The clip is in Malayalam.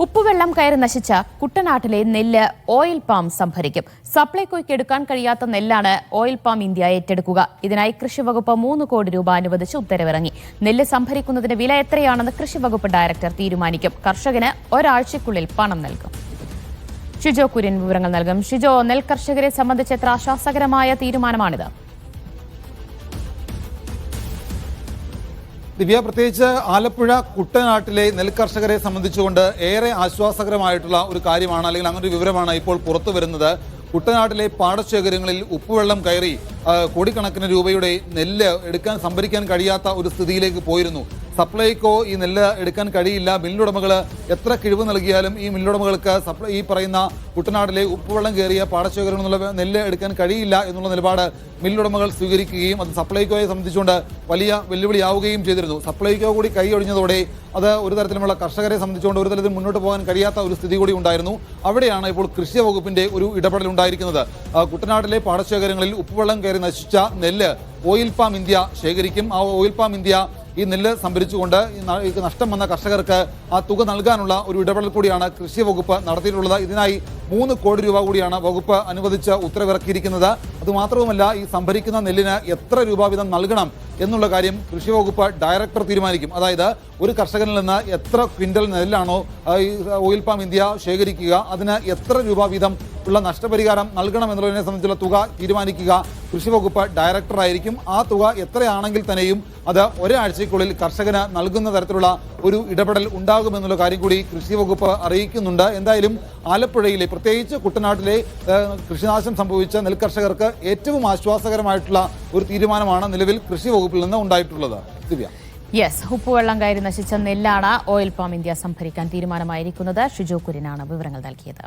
ഉപ്പുവെള്ളം കയറി നശിച്ച കുട്ടനാട്ടിലെ നെല്ല് ഓയിൽ പാം സംഭരിക്കും. സപ്ലൈകോയ്ക്ക് എടുക്കാൻ കഴിയാത്ത നെല്ലാണ് ഓയിൽ പാം ഇന്ത്യ ഏറ്റെടുക്കുക. ഇതിനായി കൃഷിവകുപ്പ് 3 കോടി രൂപ അനുവദിച്ച് ഉത്തരവിറങ്ങി. നെല്ല് സംഭരിക്കുന്നതിന് വില എത്രയാണെന്ന് കൃഷിവകുപ്പ് ഡയറക്ടർ തീരുമാനിക്കും. കർഷകന് ഒരാഴ്ചയ്ക്കുള്ളിൽ പണം നൽകും. ഷിജോ കുര്യൻ വിവരങ്ങൾ നൽകും. ഷിജോ, നെൽ കർഷകരെ സംബന്ധിച്ച് എത്ര ആശ്വാസകരമായ തീരുമാനമാണിത്? ദിവ്യ, പ്രത്യേകിച്ച് ആലപ്പുഴ കുട്ടനാട്ടിലെ നെൽകർഷകരെ സംബന്ധിച്ചുകൊണ്ട് ഏറെ ആശ്വാസകരമായിട്ടുള്ള ഒരു കാര്യമാണ്, അല്ലെങ്കിൽ അങ്ങനെ ഒരു വിവരമാണ് ഇപ്പോൾ പുറത്തു വരുന്നത്. കുട്ടനാട്ടിലെ പാടശേഖരങ്ങളിൽ ഉപ്പുവെള്ളം കയറി കോടിക്കണക്കിന് രൂപയുടെ നെല്ല് സംഭരിക്കാൻ കഴിയാത്ത ഒരു സ്ഥിതിയിലേക്ക് പോയിരുന്നു. സപ്ലൈകോ ഈ നെല്ല് എടുക്കാൻ കഴിയില്ല. മില്ലുടമകൾ എത്ര കിഴിവ് നൽകിയാലും ഈ മില്ലുടമകൾക്ക് ഈ പറയുന്ന കുട്ടനാട്ടിലെ ഉപ്പുവെള്ളം കയറിയ പാടശേഖരങ്ങളിൽ നിന്നുള്ള നെല്ല് എടുക്കാൻ കഴിയില്ല എന്നുള്ള നിലപാട് മില്ലുടമകൾ സ്വീകരിക്കുകയും അത് സപ്ലൈകോയെ സംബന്ധിച്ചുകൊണ്ട് വലിയ വെല്ലുവിളിയാവുകയും ചെയ്തിരുന്നു. സപ്ലൈകോ കൂടി കൈയൊഴിഞ്ഞതോടെ അത് ഒരു തരത്തിലുമുള്ള കർഷകരെ സംബന്ധിച്ചുകൊണ്ട് ഒരു തരത്തിൽ മുന്നോട്ട് പോകാൻ കഴിയാത്ത ഒരു സ്ഥിതി കൂടി ഉണ്ടായിരുന്നു. അവിടെയാണ് ഇപ്പോൾ കൃഷി വകുപ്പിന്റെ ഒരു ഇടപെടൽ ഉണ്ടായിരിക്കുന്നത്. കുട്ടനാട്ടിലെ പാടശേഖരങ്ങളിൽ ഉപ്പുവെള്ളം കയറി നശിച്ച നെല്ല് ഓയിൽ പാം ഇന്ത്യ ശേഖരിക്കും. ആ ഓയിൽ പാം ഇന്ത്യ ഈ നെല്ല് സംഭരിച്ചുകൊണ്ട് നഷ്ടം വന്ന കർഷകർക്ക് ആ തുക നൽകാനുള്ള ഒരു ഇടപെടൽ കൂടിയാണ് കൃഷി വകുപ്പ് നടത്തിയിട്ടുള്ളത്. ഇതിനായി 3 കോടി രൂപ കൂടിയാണ് വകുപ്പ് അനുവദിച്ച് ഉത്തരവിറക്കിയിരിക്കുന്നത്. അതുമാത്രവുമല്ല, ഈ സംഭരിക്കുന്ന നെല്ലിന് എത്ര രൂപ വീതം നൽകണം എന്നുള്ള കാര്യം കൃഷി വകുപ്പ് ഡയറക്ടർ തീരുമാനിക്കും. അതായത് ഒരു കർഷകനിൽ നിന്ന് എത്ര ക്വിൻ്റൽ നെല്ലാണോ ഈ ഓയിൽ പാം ഇന്ത്യ ശേഖരിക്കുക, അതിന് എത്ര രൂപ വീതം ഉള്ള നഷ്ടപരിഹാരം നൽകണം എന്നുള്ളതിനെ സംബന്ധിച്ചുള്ള തുക തീരുമാനിക്കുക കൃഷി വകുപ്പ് ഡയറക്ടറായിരിക്കും. ആ തുക എത്രയാണെങ്കിൽ തന്നെയും അത് ഒരാഴ്ചയ്ക്കുള്ളിൽ കർഷകന് നൽകുന്ന തരത്തിലുള്ള ഒരു ഇടപെടൽ ഉണ്ടാകുമെന്നുള്ള കാര്യം കൂടി കൃഷി വകുപ്പ് അറിയിക്കുന്നുണ്ട്. എന്തായാലും ആലപ്പുഴയിലെ, പ്രത്യേകിച്ച് കുട്ടനാട്ടിലെ കൃഷിനാശം സംഭവിച്ച നെൽകർഷകർക്ക് ഏറ്റവും ആശ്വാസകരമായിട്ടുള്ള ഒരു തീരുമാനമാണ് നിലവിൽ കൃഷി വകുപ്പിൽ നിന്ന് ഉണ്ടായിട്ടുള്ളത്. ദിവ്യ, ഉപ്പുവെള്ളം കയറി നശിച്ച നെല്ലാണ് ഓയിൽ പാം ഇന്ത്യ സംഭരിക്കാൻ തീരുമാനമായിരിക്കുന്നത്. ഷിജോ കുര്യനാണ് വിവരങ്ങൾ നൽകിയത്.